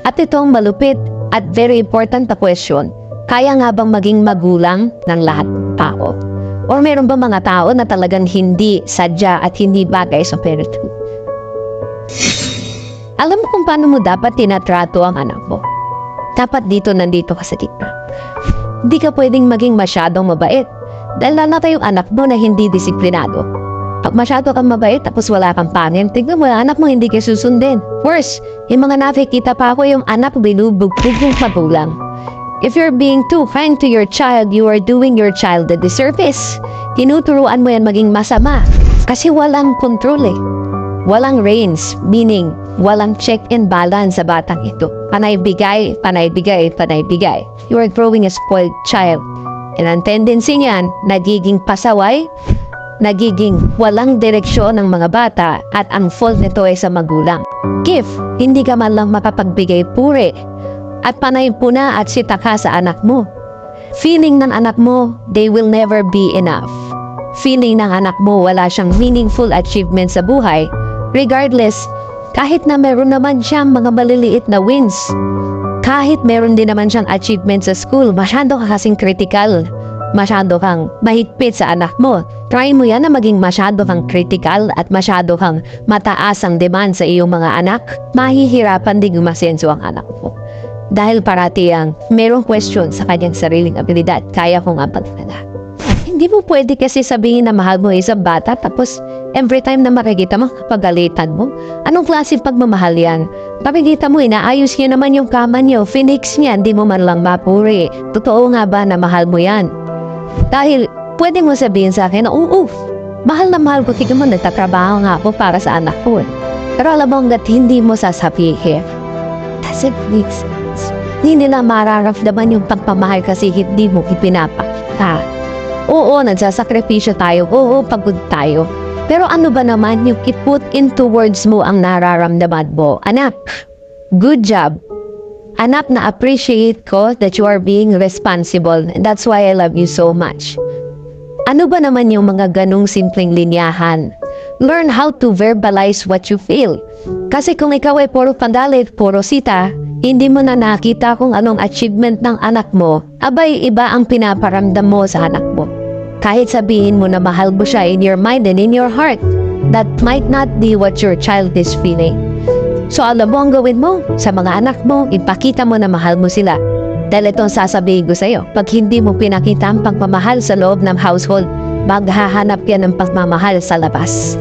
At itong malupit at very important na question, kaya nga bang maging magulang ng lahat ng tao? Or meron ba mga tao na talagang hindi sadya at hindi bagay sa parenthood? Alam mo kung paano mo dapat tinatrato ang anak mo? Dapat nandito ka sa gitna. Hindi ka pwedeng maging masyadong mabait dahil lalata yung anak mo na hindi disiplinado. Pag masyado kang mabait tapos wala kang panin, tignan mo, anak mo hindi ka susundin. Worse, yung mga nakikita pa ako yung anak binubugbog yung magulang. If you're being too kind to your child, you are doing your child a disservice. Tinuturuan mo yan maging masama kasi walang control eh. Walang reins, meaning walang check and balance sa batang ito. Panay bigay, panay bigay, panay bigay. You are growing a spoiled child. And ang tendency niyan, nagiging pasaway, nagiging walang direksyon ng mga bata at ang fault nito ay sa magulang. If hindi ka man lang mapapagbigay puri at panay puna at sitaka sa anak mo, feeling ng anak mo, they will never be enough. Feeling ng anak mo wala siyang meaningful achievement sa buhay, regardless, kahit na meron naman siyang mga maliliit na wins. Kahit meron din naman siyang achievement sa school, masyado ka kasing critical. Masyado kang mahigpit sa anak mo. Try mo yan na maging masyado kang critical at masyado kang mataas ang demand sa iyong mga anak. Mahihirapan din umasenso ang anak mo. Dahil parati ang merong question sa kanyang sariling abilidad. Kaya ko nga pagkala. Hindi mo pwede kasi sabihin na mahal mo isang bata tapos every time na makikita mo, pagalitan mo. Anong klase pagmamahal yan? Pakikita mo, inaayos niya naman yung kama niyo. Phoenix niya, hindi mo man lang mapuri. Totoo nga ba na mahal mo yan? Dahil pwede mo sabihin sa akin na mahal na mahal ko, tignan mo, nagtatrabaho nga ako para sa anak ko. Pero alam mo hanggat hindi mo sasabihin, doesn't make sense. Hindi nila mararamdaman yung pagpamahal kasi hindi mo ipinapakita. Oo, nagsasakripisyo tayo. Oo, pagod tayo. Pero ano ba naman yung i-put into words mo ang nararamdaman mo? Anak, good job. Anak, na-appreciate ko that you are being responsible. And that's why I love you so much. Ano ba naman yung mga ganong simpleng linyahan? Learn how to verbalize what you feel. Kasi kung ikaw ay puro pandalit, puro sita, hindi mo na nakita kung anong achievement ng anak mo, abay iba ang pinaparamdam mo sa anak mo. Kahit sabihin mo na mahal mo siya in your mind and in your heart, that might not be what your child is feeling. So alam mo ang gawin mo sa mga anak mo, ipakita mo na mahal mo sila. Dahil itong sasabihin ko sa'yo, pag hindi mo pinakita ang pagmamahal sa loob ng household, maghahanap yan ng pagmamahal sa labas.